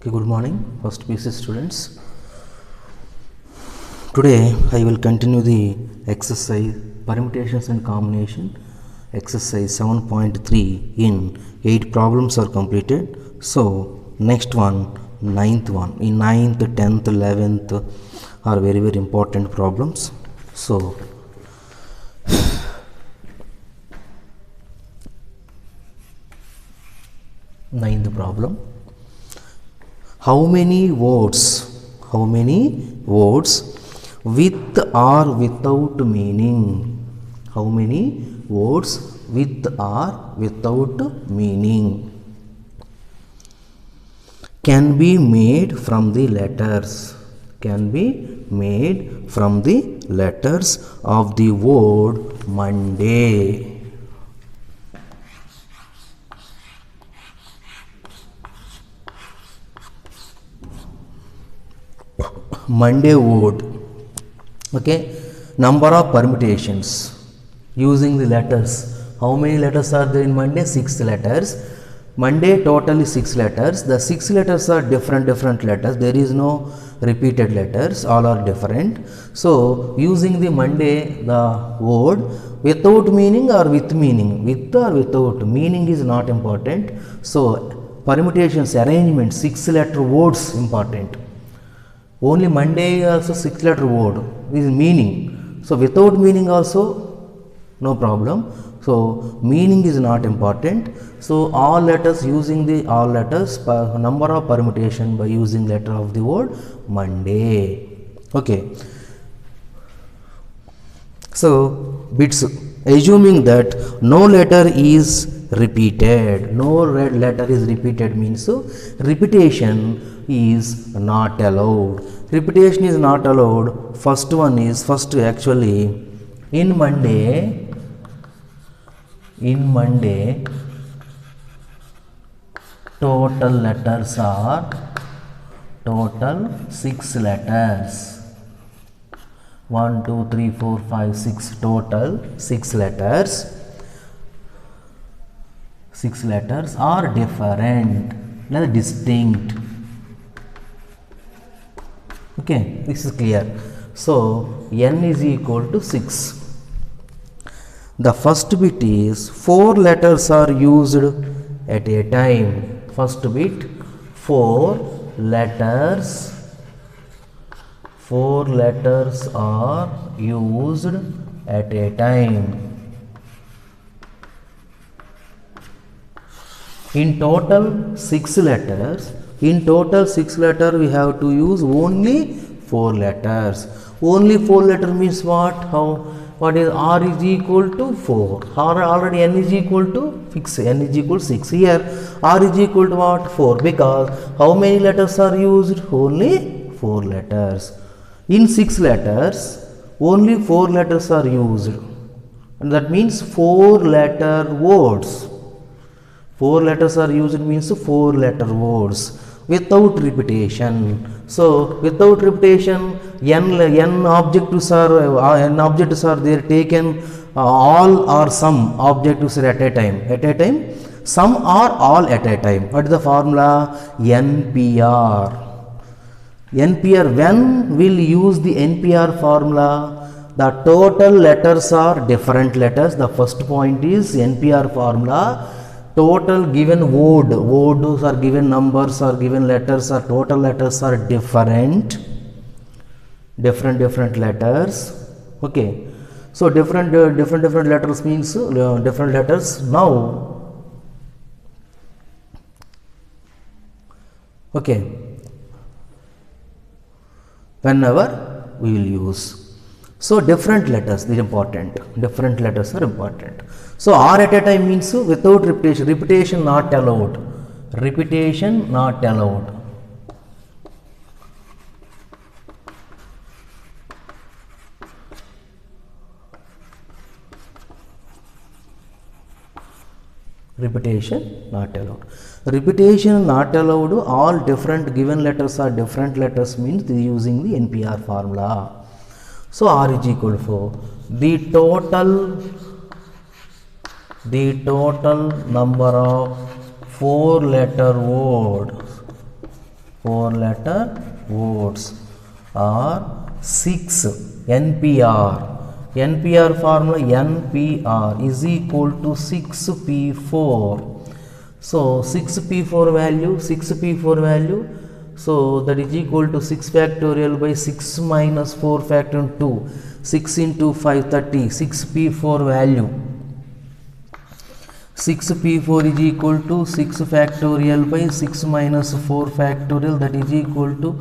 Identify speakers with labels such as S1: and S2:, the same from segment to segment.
S1: Okay, good morning, first PC students. Today I will continue the exercise permutations and combination exercise 7.3 in 8 problems are completed. So next one, ninth one. In 9th, 10th, 11th are very important problems. So ninth problem. How many words with or without meaning? How many words with or without meaning can be made from the letters? Can be made from the letters of the word Monday. Monday word. Okay, number of permutations using the letters. How many letters are there in Monday? 6 letters. Monday totally 6 letters. The 6 letters are different letters. There is no repeated letters. All are different. So using the Monday, the word without meaning or with meaning. With or without meaning is not important. So permutations, arrangement, 6 letter words important. Only Monday also 6 letter word is meaning. So without meaning also no problem. So meaning is not important. So all letters, using the all letters, number of permutation by using letter of the word Monday. Okay. So bits, assuming that no letter is repeated. No letter is repeated means so repetition is not allowed. Repetition is not allowed. First actually in Monday total letters are total 6 letters. 1 2 3 4 5 6 total 6 letters. 6 letters are different, not distinct. Okay, this is clear. So n is equal to 6. The first bit is 4 letters are used at a time. First bit 4 letters are used at a time. In total 6 letters. In total 6 letters we have to use only 4 letters. Only 4 letters means what? What is R is equal to 4. R already n is equal to 6. N is equal to 6. Here R is equal to what? 4. Because how many letters are used? Only 4 letters. In 6 letters only 4 letters are used. And that means 4 letter words. 4 letters are used means 4 letter words without repetition. So without repetition, n objectives are there taken, all or some objectives at a time. At a time, some or all at a time. What is the formula? NPR. NPR. When will use the NPR formula? The total letters are different letters. The first point is NPR formula. Total given words are given, numbers are given, letters are, total letters are different letters. Okay, so different letters means different letters. Now okay, whenever we will use, so different letters are important. Different letters are important. So R at a time means without repetition. Repetition not allowed. Repetition not allowed. Repetition not allowed. Repetition not allowed. All different given letters are different letters means they using the NPR formula. So R is equal to 4. The total number of 4 letter words 4 letter words, or 6 NPR. NPR formula, NPR is equal to 6P4. So 6P4 value, so that is equal to 6 factorial by 6 minus 4 factorial 2, 6 into 5 30, 6P4 value. 6P4 is equal to 6 factorial by 6 minus 4 factorial, that is equal to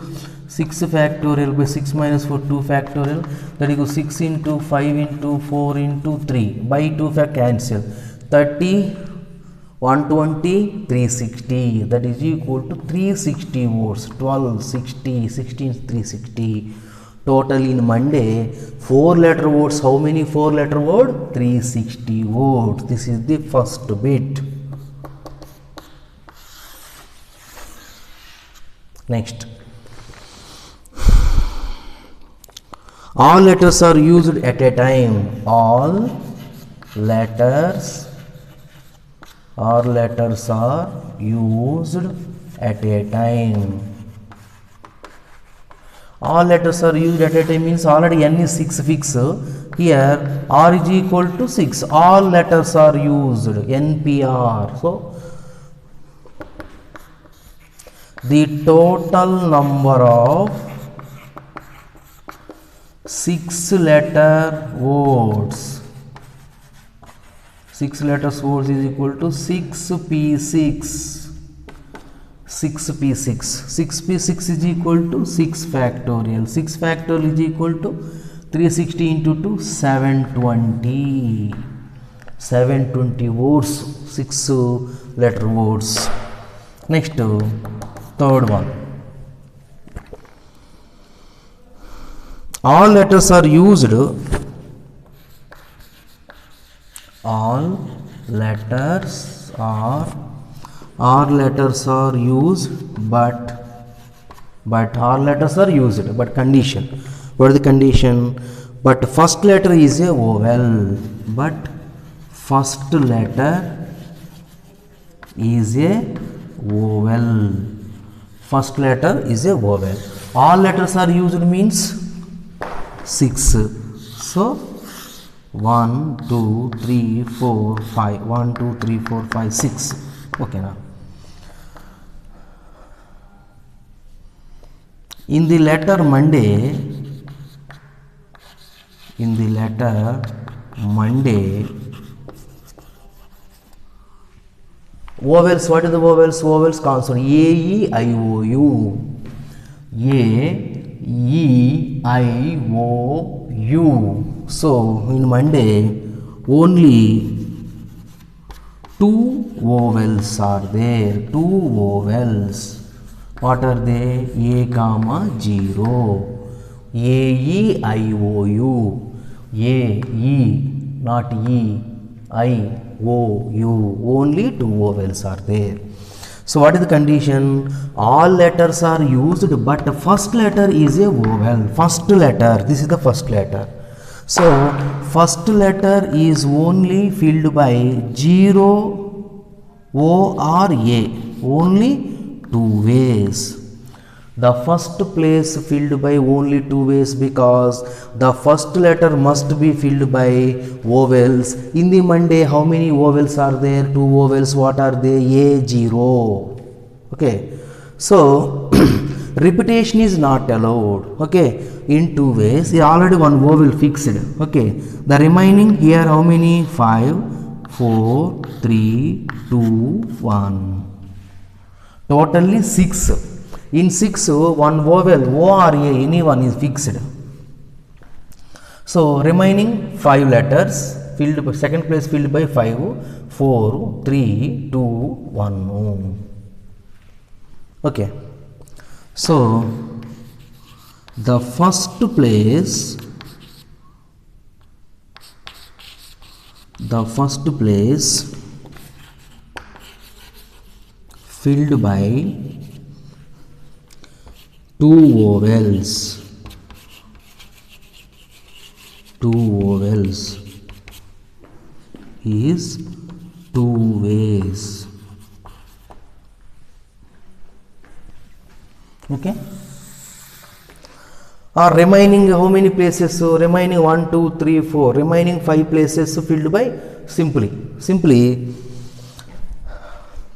S1: 6 factorial by 6 minus 4 2 factorial, that is 6 into 5 into 4 into 3 by 2 fact cancel, 30 120 360, that is equal to 360 volts. 12 60 16 360. Total in Monday 4 letter words. How many 4 letter word? 360 words. This is the first bit. Next, all letters are used at a time. All letters are used at a time. All letters are used at a time means already n is 6 fix. Here r is equal to 6. All letters are used, NPR. So the total number of 6 letter words, 6 letters words is equal to 6P6. 6P6. 6P6 is equal to 6 factorial. 6 factorial is equal to 360 into 2, 720. 720 words, 6 letter words. Next, third one. All letters are used. All letters are used, but all letters are used, but condition. What is the condition? But first letter is a vowel. But first letter is a vowel. First letter is a vowel. All letters are used means 6. So 1 2 3 4 5. 1 2 3 4 5 6. Okay, now in the letter Monday, vowels. What is the vowels? Vowels consonant. A, E, I, O, U. A, E, I, O, U. So in Monday only 2 vowels are there. 2 vowels. What are they? A comma 0. A, E, I, O, U. A, E, not E, I, O, U. Only 2 vowels are there. So what is the condition? All letters are used, but the first letter is a vowel. First letter. This is the first letter. So first letter is only filled by 0 O or A. Only 2 ways. The first place filled by only 2 ways because the first letter must be filled by vowels. In the Monday, how many vowels are there? 2 vowels. What are they? A, 0. Okay. So repetition is not allowed. Okay. In 2 ways, already 1 vowel fixed. Okay. The remaining here how many? 5, 4, 3, 2, 1. Totally 6. In 6, 1 vowel O or A, any one is fixed. So remaining 5 letters filled by second place filled by 5, 4, 3, 2, 1. Okay. So the first place filled by 2 vowels. 2 vowels is 2 ways. Okay. Or remaining how many places? So remaining 1, 2, 3, 4. Remaining 5 places filled by simply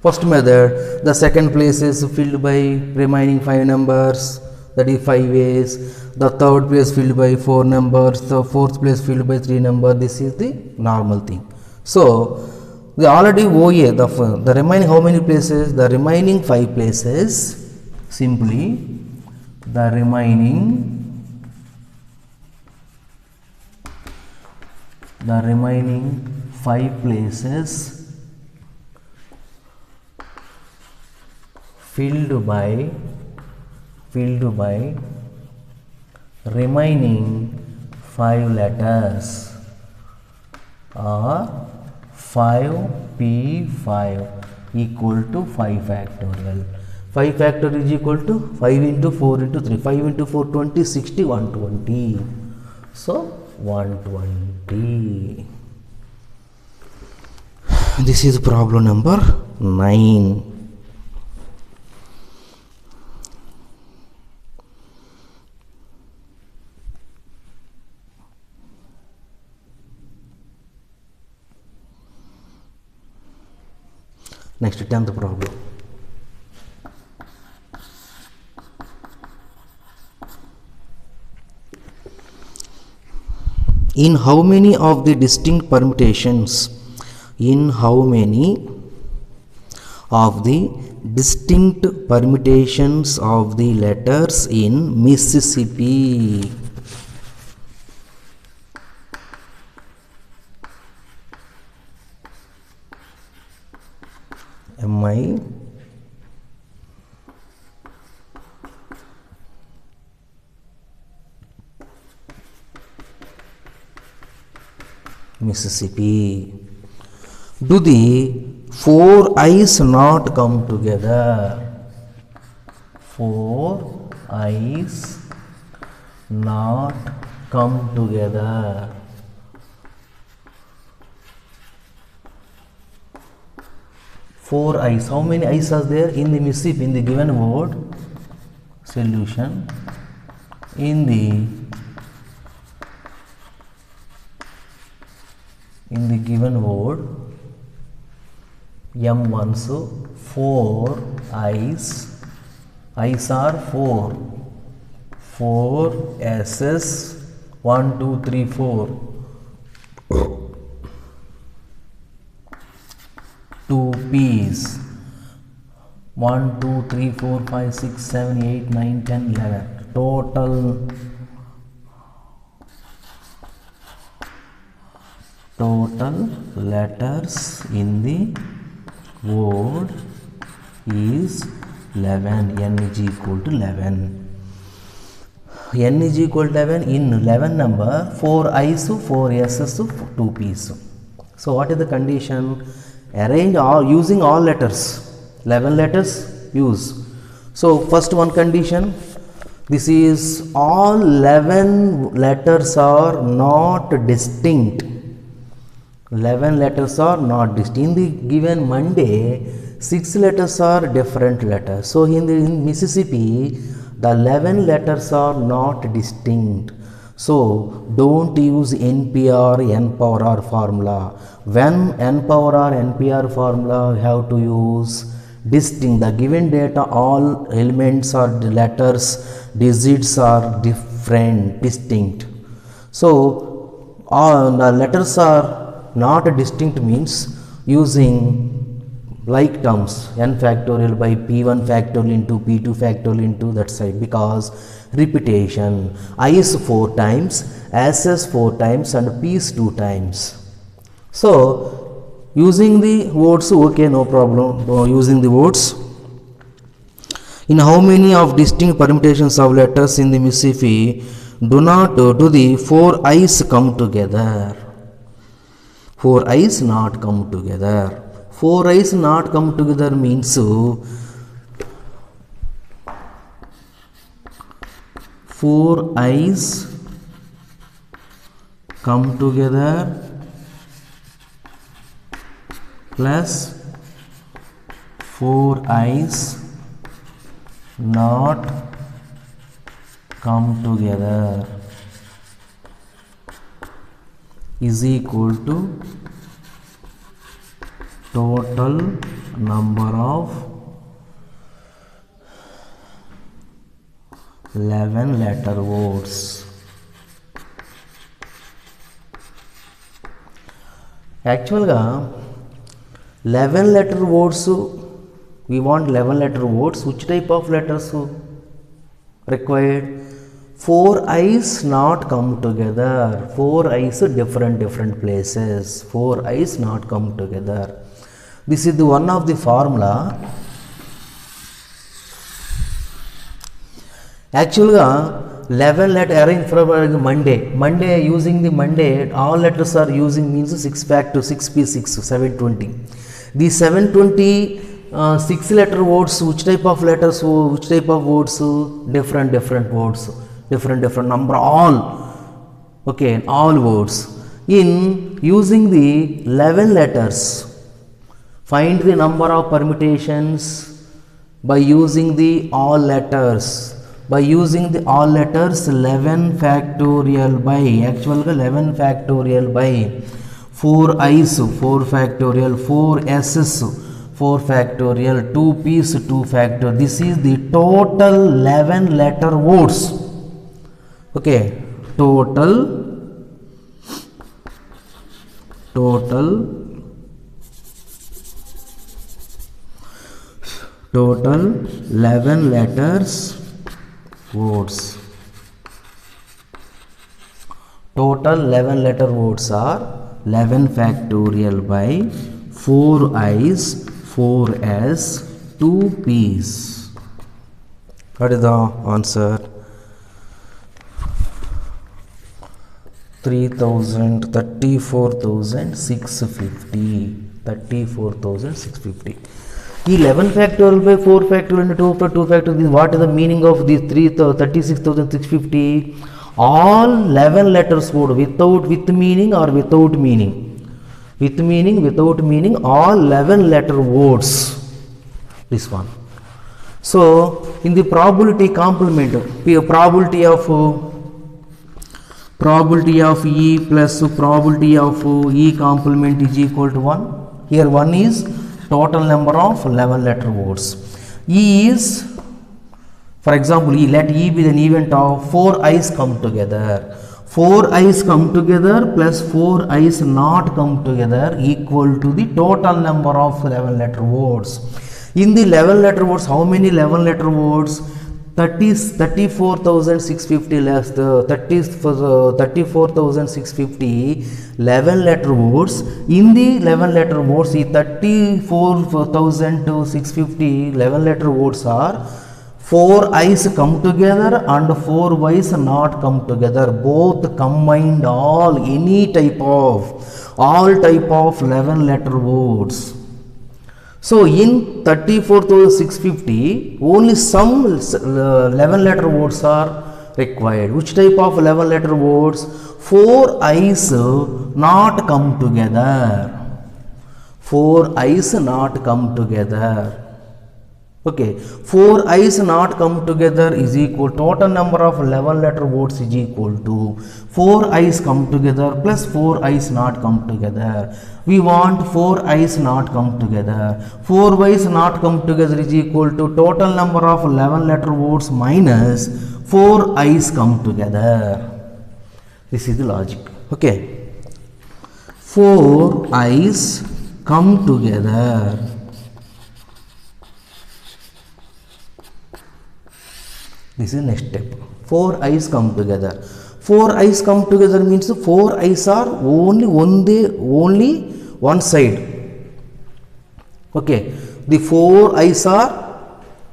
S1: first method. The second place is filled by remaining 5 numbers. That is 5 ways. The third place filled by 4 numbers. The fourth place filled by 3 numbers. This is the normal thing. So the already OA, the remaining how many places? The remaining 5 places, simply the remaining 5 places filled by remaining 5 letters are 5p5 equal to 5 factorial. 5 factorial is equal to 5 into 4 into 3. 5 into 4, 20, 60, 120. So 120. This is problem number 9. Next, 10th problem. In how many of the distinct permutations of the letters in Mississippi? Mississippi. Do the 4 I's not come together? 4 I's not come together. Four I's. How many I's are there in the Mississippi in the given word? Solution. In the given word M1, so 4 I's. I's are 4. 4 S's. 1, 2, 3, 4. 2 P's. 1, 2, 3, 4, 5, 6, 7, 8, 9, 10, 11. Total letters in the word is 11. N is equal to 11. N is equal to 11 in 11 number, 4 I's, 4 S's, 2 P's. So what is the condition? Arrange all using all letters. 11 letters use. So first one condition, this is all 11 letters are not distinct. 11 letters are not distinct. In the given Monday, 6 letters are different letters. So in Mississippi, the 11 letters are not distinct. So don't use NPR, N power R formula. When N power R, NPR formula, you have to use distinct. The given data, all elements are the letters, digits are different, distinct. So all the letters are not distinct means using like terms, n factorial by p1 factorial into p2 factorial into that side, because repetition. I is 4 times, S is 4 times and P is 2 times. So using the words, okay, no problem. Using the words, in how many of distinct permutations of letters in the Mississippi do the 4 I's come together? 4 I's not come together. 4 I's not come together means 4 I's come together plus 4 I's not come together is equal to total number of 11 letter words. యాక్చువల్గా 11 letter words, we want 11 letter words. Which type of letters required? 4 eyes not come together. 4 eyes different places. 4 eyes not come together. This is the one of the formula. Actually 11 letter arrange from Monday using the Monday, all letters are using means 6 factor 6p6 720. The 720 6 letter words, which type of letters, which type of words? Different words, different number, all. Okay, all words. In using the 11 letters, find the number of permutations by using the all letters. By using the all letters, 11 factorial by, actually 11 factorial by 4 i's 4 factorial, 4 s's 4 factorial, 2 p's 2 factorial. This is the total 11 letter words. Okay, total 11 letters words. Total 11 letter words are 11 factorial by 4 i's 4 s 2 p's. What is the answer? 34,650. 11 factorial by 4 factorial and 2 factorial. What is the meaning of these 36,650? All 11 letters word with meaning or without meaning? With meaning, without meaning, all 11 letter words. This one. So in the probability complement, probability of E plus probability of E complement is equal to 1. Here 1 is total number of 11 letter words. E is, for example, let E be an event of 4 eyes come together. 4 eyes come together plus 4 eyes not come together equal to the total number of 11 letter words. In the 11 letter words, how many 11 letter words? 34,650 less the 34,650 11 letter words. In the 11 letter words, the 34,650 11 letter words are 4 eyes come together and 4 eyes not come together, both combined, all type of 11 letter words. So in 34,650 only some 11 letter words are required. Which type of 11 letter words? 4 eyes not come together. 4 eyes not come together. Okay, 4 eyes not come together is equal, total number of 11 letter words is equal to 4 eyes come together plus 4 eyes not come together. We want 4 eyes not come together. 4 eyes not come together is equal to total number of 11 letter words minus 4 eyes come together. This is the logic. Okay, 4 eyes come together. This is next step. 4 eyes come together. 4 eyes come together means 4 eyes are only one side. Okay, the 4 eyes are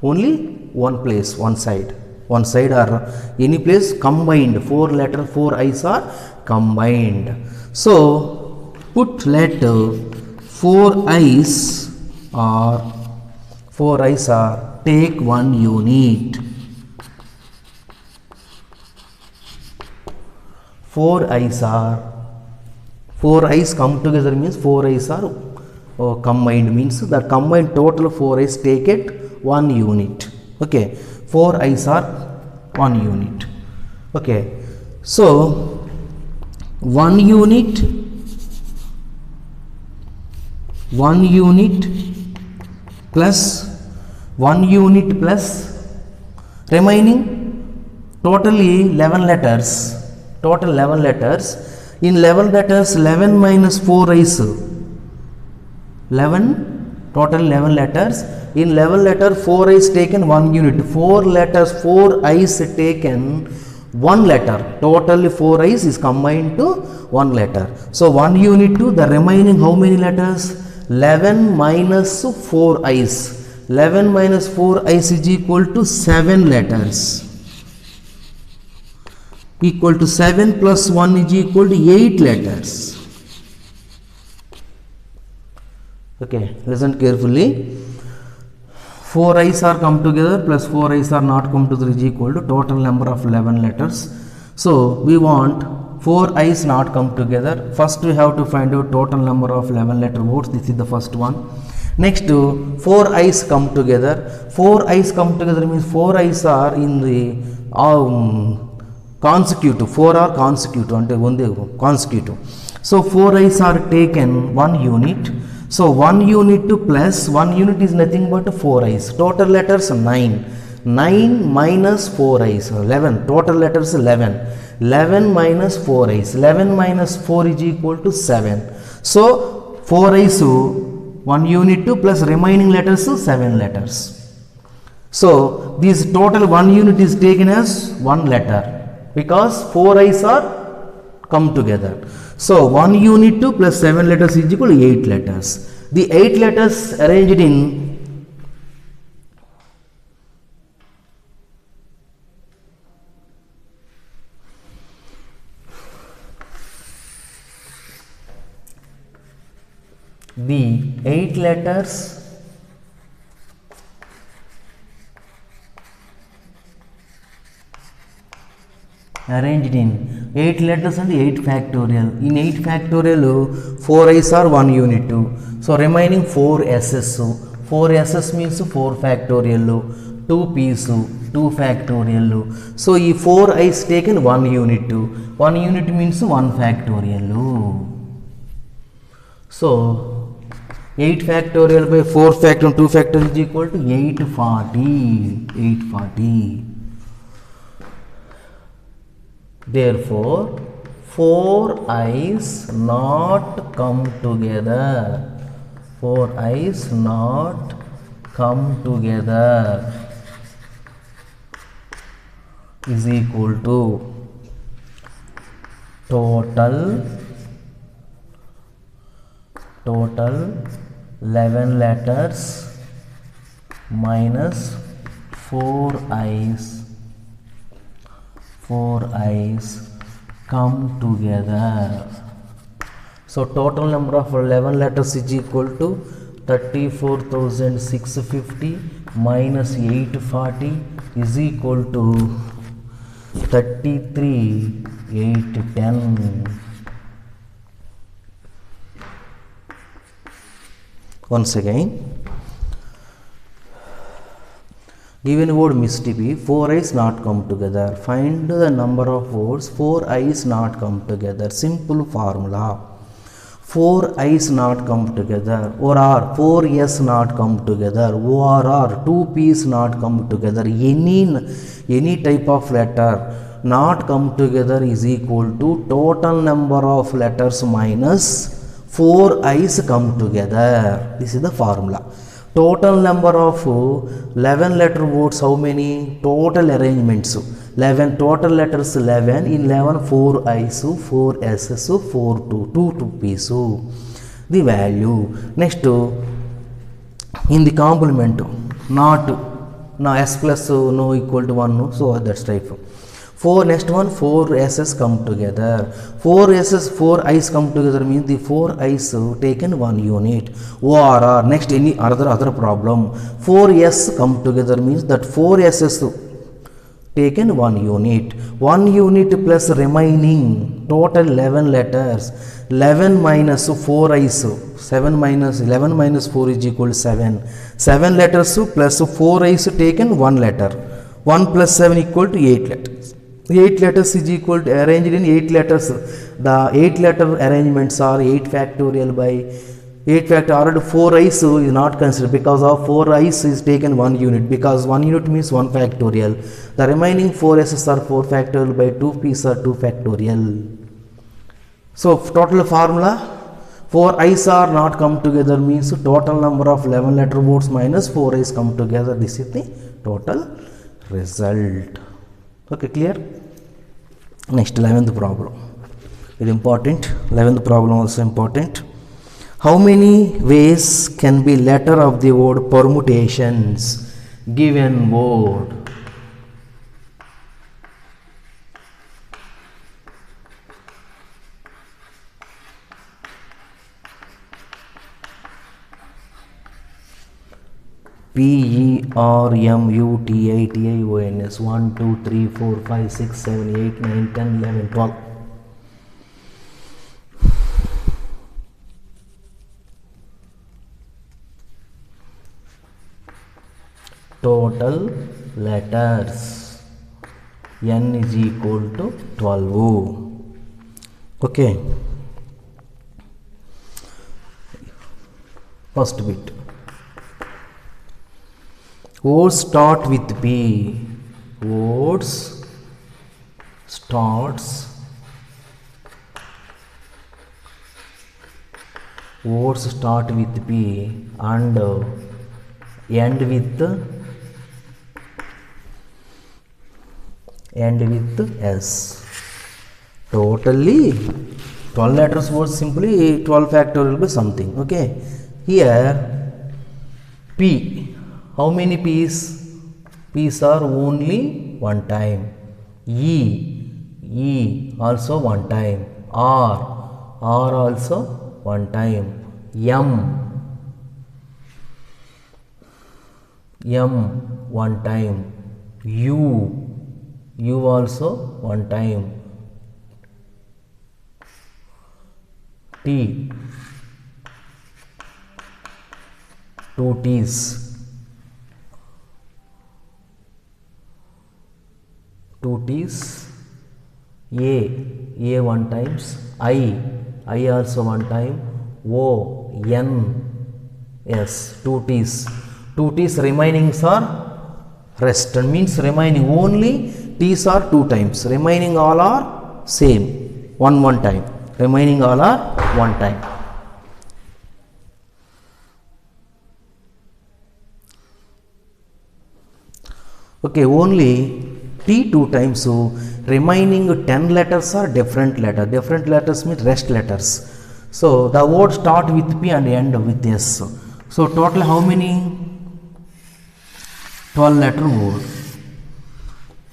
S1: only one place, one side or any place combined. 4 eyes are combined. So put let 4 eyes are take one unit. 4 eyes come together means 4 eyes are combined, means the combined total 4 eyes take it 1 unit. Okay, 4 i's are 1 unit. Okay, so 1 unit plus 1 unit plus remaining totally 11 letters, total 11 letters. In 11 letters, 11 minus 4 is 11, total 11 letters. In 11 letter, 4 is taken 1 unit. 4 letters, 4 i's taken 1 letter. Totally 4 i's is combined to 1 letter. So 1 unit to the remaining how many letters? 11 minus 4 i's. 11 minus 4 i's is equal to 7 letters. Equal to 7 plus 1 is equal to 8 letters. Okay, listen carefully. 4 i's are come together plus 4 i's are not come together is equal to total number of 11 letters. So we want 4 i's not come together. First we have to find out total number of 11 letter words. This is the first one. Next 4 i's come together. 4 i's come together means 4 i's are in the consecutive. 4 are consecutive ante onde consecutive. So 4 i's are taken 1 unit. So 1 unit to plus 1 unit is nothing but 4 i's. Total letters 9. 9 minus 4 i's 11. Total letters 11. 11 minus 4 i's. 11 minus 4 is equal to 7. So 4 i's 1 unit to plus remaining letters 7 letters. So this total 1 unit is taken as 1 letter because 4 i's are come together. So 1 unit to plus 7 letters is equal to 8 letters. The 8 letters arranged in the 8 letters arranged in 8 letters and 8 factorial. In 8 factorial 4 i's are 1 unit 2. So remaining 4 s's. 4 s's means 4 factorial, 2 p's, 2 factorial. So ಈ 4 i's taken 1 unit 2. 1 unit means 1 factorial. So 8 factorial by 4 factorial 2 factorial is equal to 840. 840. Therefore 4 i's not come together. 4 i's not come together is equal to total 11 letters minus 4 i's. 4 i's come together. So total number of 11 letters is equal to 34,650 minus 840 is equal to 33,810. Once again, given word must be 4 i's not come together. Find the number of words 4 i's not come together. Simple formula. 4 i's not come together. Or 4 s not come together. Or 2 p's not come together. Any type of letter not come together is equal to total number of letters minus 4 i's come together. This is the formula. Total number of 11 letter words, how many? Total arrangements 11, total letters 11. In 11 4 i's, 4 s's, 4 2 p's. The value. Next in the complement, not now s plus no equal to 1, so that's type. 4 next one 4 s's come together. 4 s's 4 i's come together means the 4 i's taken 1 unit. Or next any other problem. 4 s come together means that 4 s's taken 1 unit. 1 unit plus remaining total 11 letters. 11 minus 4 i's. 7 minus 11 minus 4 is equal to 7. 7 letters plus 4 i's taken 1 letter. 1 plus 7 equal to 8 letters. 8 letters is equal to arranged in 8 letters. The 8 letter arrangements are 8 factorial by 8 factor. Already 4 i's is not considered because of 4 i's is taken 1 unit, because 1 unit means 1 factorial. The remaining 4 s's are 4 factorial by 2 p's are 2 factorial. So total formula, 4 i's are not come together means total number of 11 letter words minus 4 i's come together. This is the total result. Okay, clear? Next, 11th problem. It is important. 11th problem also important. How many ways can be letter of the word permutations given word? Permutation 1, 2, 3, 4, 5, 6, 7, 8, 9, 10, 11, 12. Total letters n is equal to 12. Okay. First bit. Words start with P. Words starts with P and end with S. Totally 12 letters words, simply 12 factorial by something. Okay, here P, how many P's? P's are only one time. E also one time. R also one time. M one time. U also one time. T, 2 T's. A one times. I also one time. O, N, S, 2 T's. 2 T's remaining are rest, means remaining only T's are 2 times. Remaining all are same. One time. Remaining all are one time. Okay, only T 2 times, so remaining 10 letters are different letter. Different letters means rest letters. So the word start with P and end with S. So total how many? 12 letter word.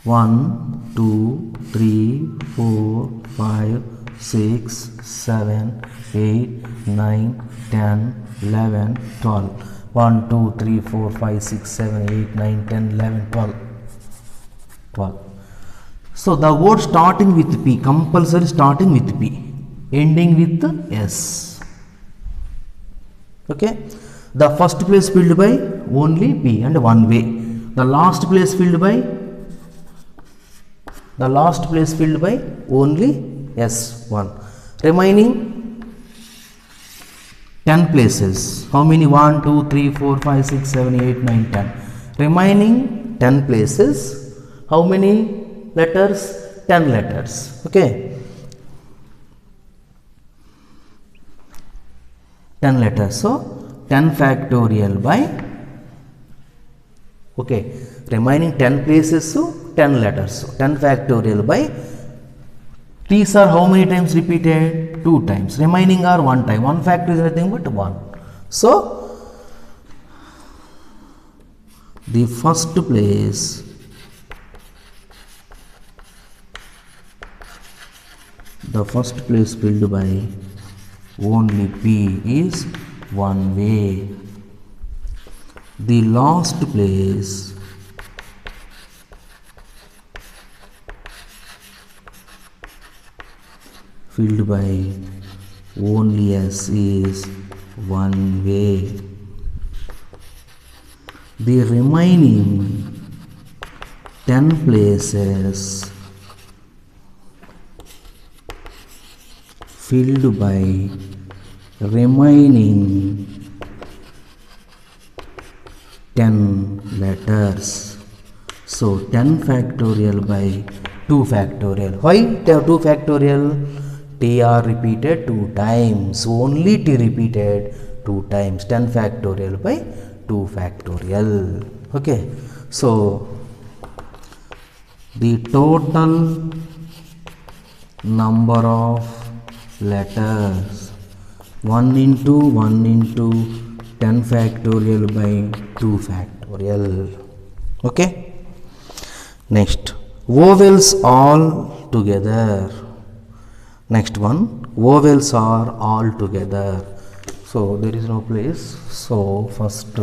S1: 1, 2, 3, 4, 5, 6, 7, 8, 9, 10, 11, 12. 1, 2, 3, 4, 5, 6, 7, 8, 9, 10, 11, 12. 12. So the word starting with P, compulsory starting with P, ending with S. Okay. The first place filled by only P and one way. The last place filled by only S1. Remaining 10 places. How many? 1, 2, 3, 4, 5, 6, 7, 8, 9, 10. Remaining 10 places. How many letters? 10 letters. Okay. 10 letters. So 10 factorial by, okay, remaining 10 places, so 10 letters. So 10 factorial by, T's are how many times repeated? 2 times. Remaining are 1 time. 1 factor is nothing but 1. So the first place filled by only P is one way. The last place filled by only S is one way. The remaining 10 places filled by remaining 10 letters. So 10 factorial by 2 factorial. Why 2 factorial? T are repeated 2 times. Only T repeated 2 times. 10 factorial by 2 factorial. Okay. So the total number of letters 1 into 10 factorial by 2 factorial. Okay. Next, vowels all together. Next one, vowels are all together. So there is no place. So first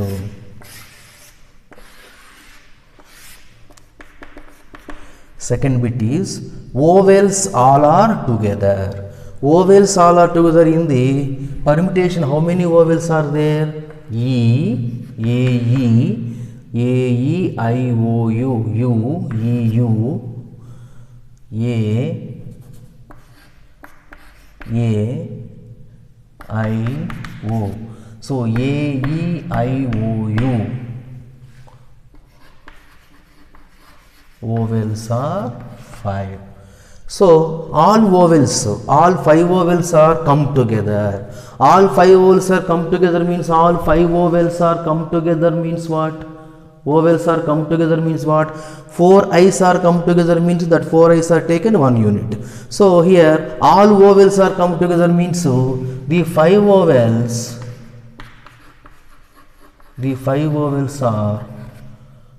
S1: second bit is vowels all are together. Vowels all are together in the permutation. How many vowels are there? E, A, E, A, E, I, O, U, U, E, U, A, I, O. So A, E, I, O, U. Vowels are 5. So all vowels, all 5 vowels are come together. All 5 vowels are come together means all 5 vowels are come together means what? Vowels are come together means what? 4 I's are come together means that 4 I's are taken 1 unit. So here all vowels are come together means so the 5 vowels are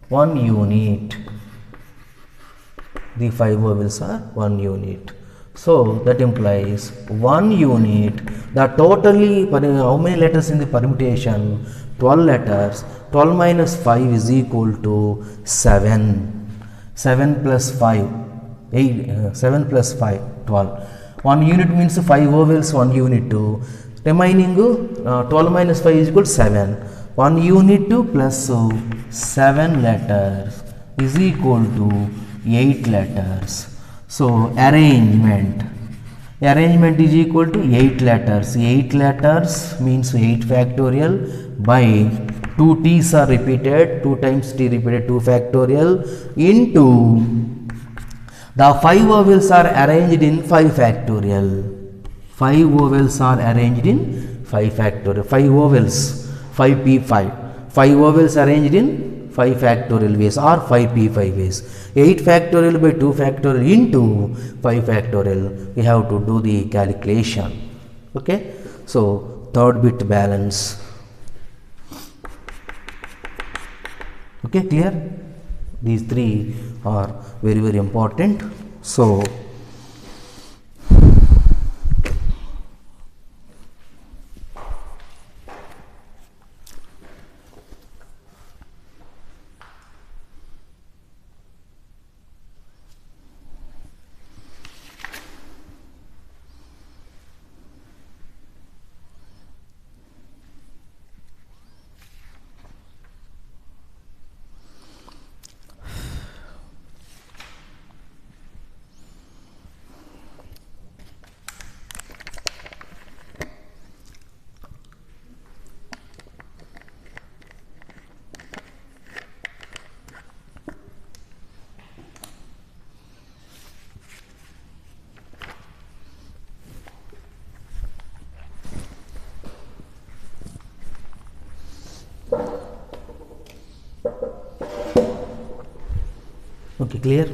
S1: 1 unit. The 5 vowels are 1 unit. So that implies 1 unit. The totally, how many letters in the permutation? 12 letters. 12 minus 5 is equal to 7. 7 plus 5, 8, 7 plus 5, 12. 1 unit means 5 vowels, 1 unit 2. Remaining 12 minus 5 is equal to 7. 1 unit 2 plus 7 letters is equal to 8 letters. So arrangement is equal to 8 letters. 8 letters means 8 factorial by 2 T's are repeated, 2 times T repeated, 2 factorial into the 5 vowels are arranged in 5 factorial. 5 vowels are arranged in 5 factorial. 5 vowels, 5P5. 5 vowels arranged in 5 factorial ways or 5P5 ways. 8 factorial by 2 factorial into 5 factorial. We have to do the calculation. Okay. So third bit balance. Okay, clear? These 3 are very, very important. So okay, clear?